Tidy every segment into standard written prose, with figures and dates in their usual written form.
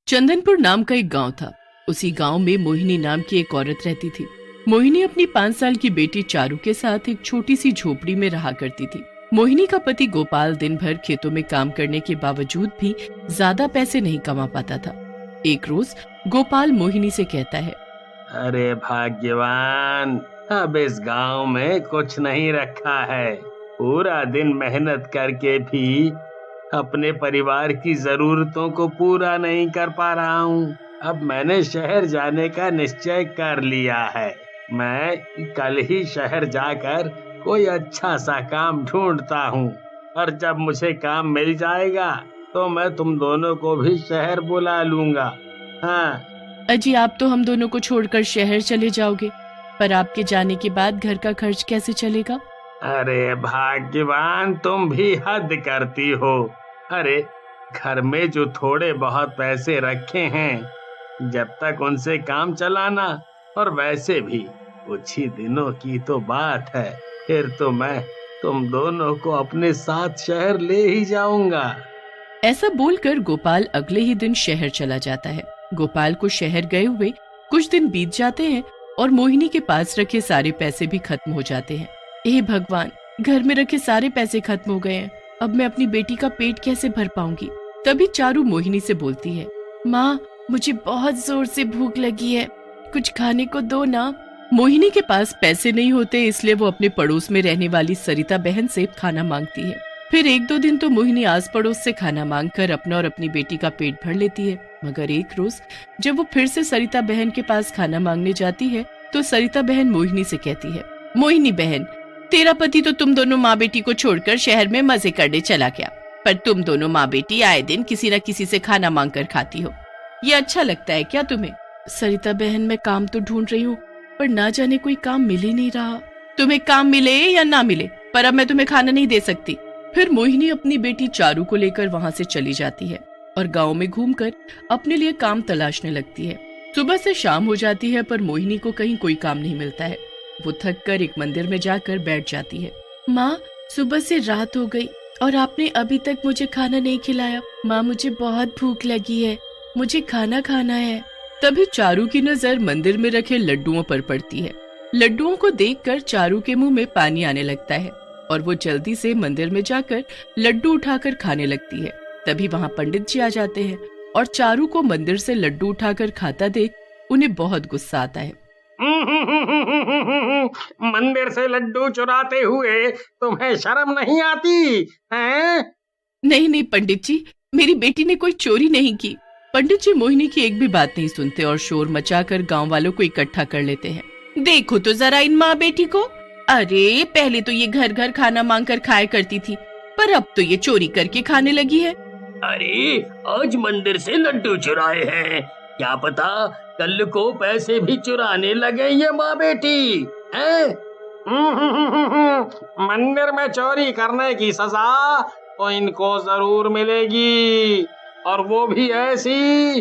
चंदनपुर नाम का एक गांव था। उसी गांव में मोहिनी नाम की एक औरत रहती थी। मोहिनी अपनी 5 साल की बेटी चारू के साथ एक छोटी सी झोपड़ी में रहा करती थी। मोहिनी का पति गोपाल दिन भर खेतों में काम करने के बावजूद भी ज्यादा पैसे नहीं कमा पाता था। एक रोज गोपाल मोहिनी से कहता है, अरे भाग्यवान, अब इस गांव में कुछ नहीं रखा है। पूरा दिन मेहनत करके भी अपने परिवार की जरूरतों को पूरा नहीं कर पा रहा हूँ। अब मैंने शहर जाने का निश्चय कर लिया है। मैं कल ही शहर जाकर कोई अच्छा सा काम ढूंढता हूँ, और जब मुझे काम मिल जाएगा तो मैं तुम दोनों को भी शहर बुला लूंगा। हाँ। अजी, आप तो हम दोनों को छोड़कर शहर चले जाओगे, पर आपके जाने के बाद घर का खर्च कैसे चलेगा? अरे भाग्यवान, तुम भी हद करती हो। अरे घर में जो थोड़े बहुत पैसे रखे हैं, जब तक उनसे काम चलाना, और वैसे भी कुछ ही दिनों की तो बात है, फिर तो मैं तुम दोनों को अपने साथ शहर ले ही जाऊंगा। ऐसा बोलकर गोपाल अगले ही दिन शहर चला जाता है। गोपाल को शहर गए हुए कुछ दिन बीत जाते हैं और मोहिनी के पास रखे सारे पैसे भी खत्म हो जाते हैं। हे भगवान, घर में रखे सारे पैसे खत्म हो गए हैं। अब मैं अपनी बेटी का पेट कैसे भर पाऊंगी? तभी चारू मोहिनी से बोलती है, माँ, मुझे बहुत जोर से भूख लगी है, कुछ खाने को दो ना। मोहिनी के पास पैसे नहीं होते, इसलिए वो अपने पड़ोस में रहने वाली सरिता बहन से खाना मांगती है। फिर 1-2 दिन तो मोहिनी आस पड़ोस से खाना मांगकर अपना और अपनी बेटी का पेट भर लेती है। मगर एक रोज जब वो फिर से सरिता बहन के पास खाना मांगने जाती है तो सरिता बहन मोहिनी से कहती है, मोहिनी बहन, तेरा पति तो तुम दोनों माँ बेटी को छोड़कर शहर में मजे करने चला गया, पर तुम दोनों माँ बेटी आए दिन किसी न किसी से खाना मांग कर खाती हो। ये अच्छा लगता है क्या तुम्हें? सरिता बहन, मैं काम तो ढूंढ रही हूँ, पर ना जाने कोई काम मिल ही नहीं रहा। तुम्हें काम मिले या ना मिले, पर अब मैं तुम्हें खाना नहीं दे सकती। फिर मोहिनी अपनी बेटी चारू को लेकर वहाँ से चली जाती है और गांव में घूमकर अपने लिए काम तलाशने लगती है। सुबह से शाम हो जाती है, पर मोहिनी को कहीं कोई काम नहीं मिलता है। वो थक कर एक मंदिर में जाकर बैठ जाती है। माँ, सुबह से रात हो गई और आपने अभी तक मुझे खाना नहीं खिलाया। माँ, मुझे बहुत भूख लगी है, मुझे खाना खाना है। तभी चारू की नजर मंदिर में रखे लड्डुओं पर पड़ती है। लड्डुओं को देखकर चारू के मुंह में पानी आने लगता है और वो जल्दी से मंदिर में जाकर लड्डू उठाकर खाने लगती है। तभी वहाँ पंडित जी आ जाते हैं और चारू को मंदिर से लड्डू उठाकर खाता देख उन्हें बहुत गुस्सा आता है। मंदिर से लड्डू चुराते हुए तुम्हें शर्म नहीं आती हैं? नहीं नहीं पंडित जी, मेरी बेटी ने कोई चोरी नहीं की। पंडित जी मोहिनी की एक भी बात नहीं सुनते और शोर मचाकर गांव वालों को इकट्ठा कर लेते हैं। देखो तो जरा इन माँ बेटी को। अरे पहले तो ये घर घर खाना मांग कर खाया करती थी, पर अब तो ये चोरी करके खाने लगी है। अरे आज मंदिर से लड्डू चुराए हैं, क्या पता कल को पैसे भी चुराने लगे ये माँ बेटी हैं? मंदिर में चोरी करने की सजा तो इनको जरूर मिलेगी, और वो भी ऐसी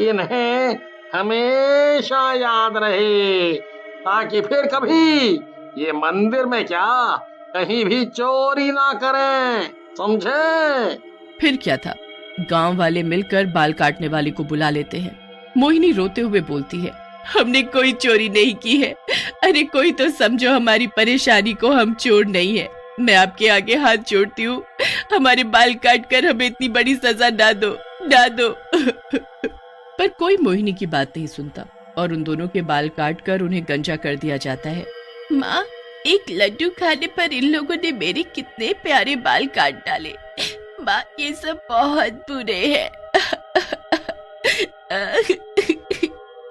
इन्हें हमेशा याद रहे, ताकि फिर कभी ये मंदिर में क्या कहीं भी चोरी ना करें, समझे? फिर क्या था, गांव वाले मिलकर बाल काटने वाले को बुला लेते हैं। मोहिनी रोते हुए बोलती है, हमने कोई चोरी नहीं की है। अरे कोई तो समझो हमारी परेशानी को, हम चोर नहीं है। मैं आपके आगे हाथ जोड़ती हूँ, हमारे बाल काट कर हमें इतनी बड़ी सजा ना दो, ना दो। पर कोई मोहिनी की बात नहीं सुनता और उन दोनों के बाल काट कर उन्हें गंजा कर दिया जाता है। माँ, एक लड्डू खाने पर इन लोगों ने मेरे कितने प्यारे बाल काट डाले। माँ, ये सब बहुत बुरे हैं।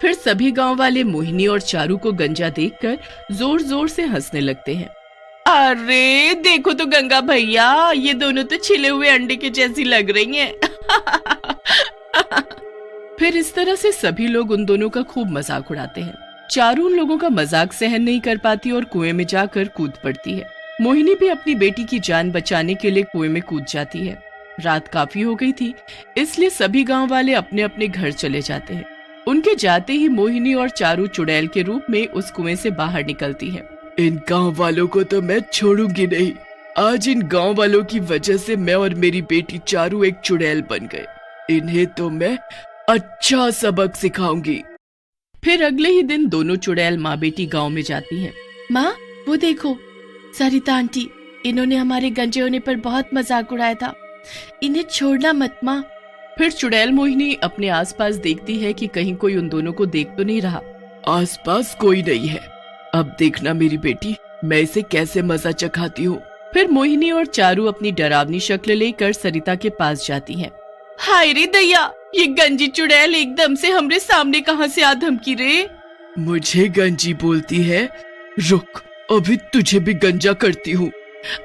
फिर सभी गांव वाले मोहिनी और चारू को गंजा देखकर जोर जोर से हंसने लगते हैं। अरे देखो तो गंगा भैया, ये दोनों तो छिले हुए अंडे के जैसी लग रही हैं। फिर इस तरह से सभी लोग उन दोनों का खूब मजाक उड़ाते हैं। चारू उन लोगों का मजाक सहन नहीं कर पाती और कुएं में जाकर कूद पड़ती है। मोहिनी भी अपनी बेटी की जान बचाने के लिए कुएं में कूद जाती है। रात काफी हो गई थी, इसलिए सभी गांव वाले अपने अपने घर चले जाते हैं। उनके जाते ही मोहिनी और चारू चुड़ैल के रूप में उस कुएं से बाहर निकलती है। इन गांव वालों को तो मैं छोड़ूंगी नहीं। आज इन गांव वालों की वजह से मैं और मेरी बेटी चारू एक चुड़ैल बन गए। इन्हें तो मैं अच्छा सबक सिखाऊंगी। फिर अगले ही दिन दोनों चुड़ैल माँ बेटी गांव में जाती हैं। माँ, वो देखो सरिता आंटी, इन्होंने हमारे गंजे होने पर बहुत मजाक उड़ाया था, इन्हें छोड़ना मत माँ। फिर चुड़ैल मोहिनी अपने आसपास देखती है कि कहीं कोई उन दोनों को देख तो नहीं रहा। आसपास कोई नहीं है, अब देखना मेरी बेटी, मैं इसे कैसे मजा चखाती हूँ। फिर मोहिनी और चारू अपनी डरावनी शक्ल लेकर सरिता के पास जाती हैं। हाय रे दैया, ये गंजी चुड़ैल एकदम से हमरे सामने कहाँ से आ धमकी रे। मुझे गंजी बोलती है? रुक, अभी तुझे भी गंजा करती हूँ।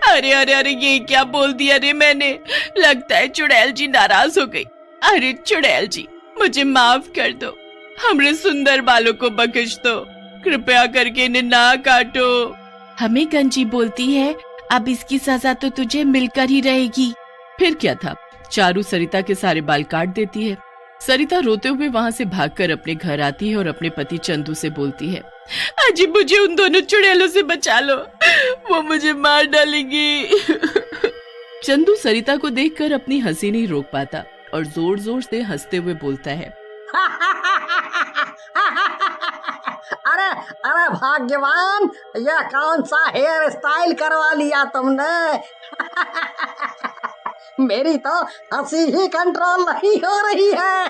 अरे अरे अरे, ये क्या बोल दिया रे मैंने, लगता है चुड़ैल जी नाराज हो गई। अरे चुड़ैल जी, मुझे माफ कर दो, हमरे सुंदर बालों को बख्श दो, कृपया करके इन्हें ना काटो। हमें गंजी बोलती है, अब इसकी सजा तो तुझे मिलकर ही रहेगी। फिर क्या था, चारू सरिता के सारे बाल काट देती है। सरिता रोते हुए वहाँ से भागकर अपने घर आती है और अपने पति चंदू से बोलती है, अजी मुझे उन दोनों चुड़ैलों से बचा लो, वो मुझे मार डालेंगी। चंदू सरिता को देखकर अपनी हंसी नहीं रोक पाता और जोर जोर से हंसते हुए बोलता है, अरे अरे भाग्यवान, यह कौन सा हेयर स्टाइल करवा लिया तुमने। मेरी तो हंसी ही कंट्रोल नहीं हो रही है।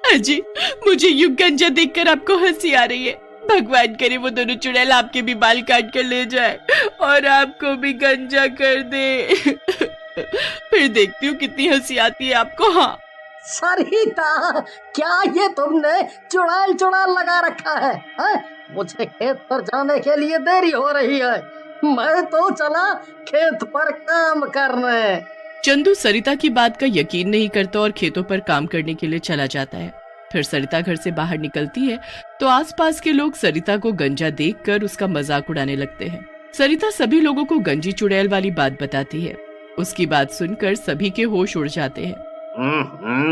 अजी, मुझे यूं गंजा देखकर आपको हंसी आ रही है, भगवान करे वो दोनों चुड़ैल आपके भी बाल काट कर ले जाए और आपको भी गंजा कर दे। फिर देखती हूँ कितनी हंसी आती है आपको। हाँ सरिता, क्या ये तुमने चुड़ैल चुड़ैल लगा रखा है? मुझे खेत पर जाने के लिए देरी हो रही है, मैं तो चला खेत पर काम करने। चंदू सरिता की बात का यकीन नहीं करता और खेतों पर काम करने के लिए चला जाता है। फिर सरिता घर से बाहर निकलती है तो आसपास के लोग सरिता को गंजा देखकर उसका मजाक उड़ाने लगते हैं। सरिता सभी लोगों को गंजी चुड़ैल वाली बात बताती है। उसकी बात सुनकर सभी के होश उड़ जाते हैं।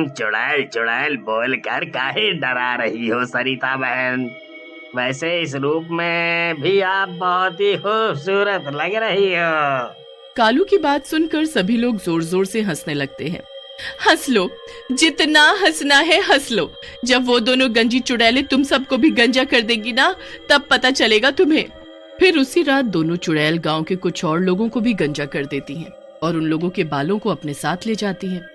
चुड़ैल चुड़ैल बोलकर काहे डरा रही हो सरिता बहन? वैसे इस रूप में भी आप बहुत ही खूबसूरत लग रही हो। कालू की बात सुनकर सभी लोग जोर जोर से हंसने लगते हैं। हंस लो, जितना हंसना है हंस लो, जब वो दोनों गंजी चुड़ैलें तुम सबको भी गंजा कर देंगी ना, तब पता चलेगा तुम्हें। फिर उसी रात दोनों चुड़ैल गांव के कुछ और लोगों को भी गंजा कर देती हैं और उन लोगों के बालों को अपने साथ ले जाती हैं।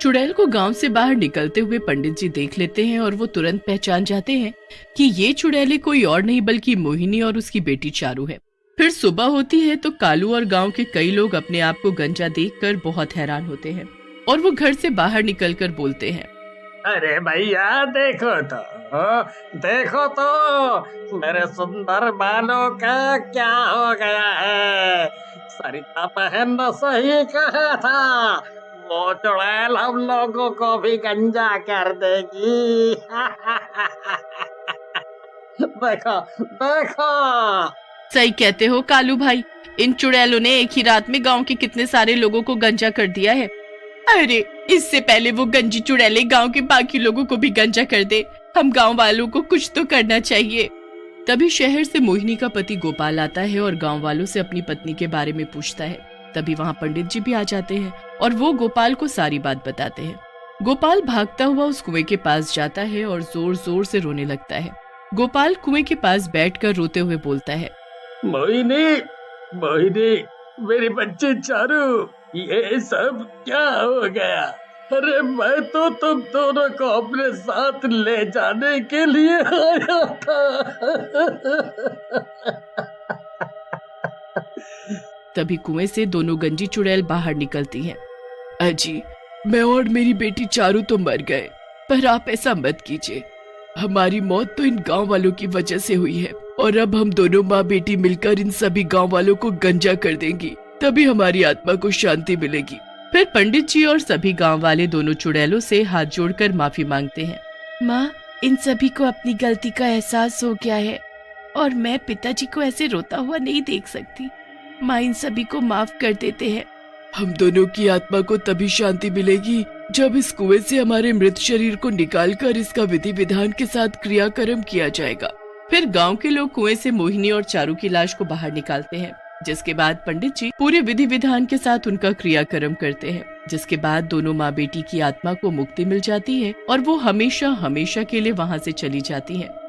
चुड़ैल को गांव से बाहर निकलते हुए पंडित जी देख लेते हैं और वो तुरंत पहचान जाते हैं कि ये चुड़ैलें कोई और नहीं बल्कि मोहिनी और उसकी बेटी चारू है। फिर सुबह होती है तो कालू और गांव के कई लोग अपने आप को गंजा देखकर बहुत हैरान होते हैं और वो घर से बाहर निकलकर बोलते हैं, अरे भैया देखो तो मेरे सुंदर बालों का क्या हो गया है। सरिता बहन ने सही कहा था, वो चुड़ैल हम लोगों को भी गंजा कर देगी। देखो देखो। सही कहते हो कालू भाई, इन चुड़ैलों ने एक ही रात में गांव के कितने सारे लोगों को गंजा कर दिया है। अरे इससे पहले वो गंजी चुड़ैलें गांव के बाकी लोगों को भी गंजा कर दे, हम गांव वालों को कुछ तो करना चाहिए। तभी शहर से मोहिनी का पति गोपाल आता है और गांव वालों से अपनी पत्नी के बारे में पूछता है। तभी वहाँ पंडित जी भी आ जाते हैं और वो गोपाल को सारी बात बताते हैं। गोपाल भागता हुआ उस कुएं के पास जाता है और जोर जोर से रोने लगता है। गोपाल कुएं के पास बैठकर रोते हुए बोलता है, मोहिनी मोहिनी, मेरी बच्ची चारू, ये सब क्या हो गया? अरे मैं तो तुम दोनों को अपने साथ ले जाने के लिए आया था। तभी कुएं से दोनों गंजी चुड़ैल बाहर निकलती हैं। अजी, मैं और मेरी बेटी चारू तो मर गए, पर आप ऐसा मत कीजिए, हमारी मौत तो इन गांव वालों की वजह से हुई है और अब हम दोनों माँ बेटी मिलकर इन सभी गांव वालों को गंजा कर देंगी, तभी हमारी आत्मा को शांति मिलेगी। फिर पंडित जी और सभी गांव वाले दोनों चुड़ैलों से हाथ जोड़कर माफी मांगते हैं। माँ, इन सभी को अपनी गलती का एहसास हो गया है और मैं पिताजी को ऐसे रोता हुआ नहीं देख सकती। माँ, इन सभी को माफ कर देते हैं। हम दोनों की आत्मा को तभी शांति मिलेगी जब इस कुएं से हमारे मृत शरीर को निकालकर इसका विधि विधान के साथ क्रियाकर्म किया जाएगा। फिर गांव के लोग कुएं से मोहिनी और चारू की लाश को बाहर निकालते हैं, जिसके बाद पंडित जी पूरे विधि विधान के साथ उनका क्रियाकर्म करते हैं जिसके बाद दोनों माँ बेटी की आत्मा को मुक्ति मिल जाती है और वो हमेशा हमेशा के लिए वहाँ से चली जाती है।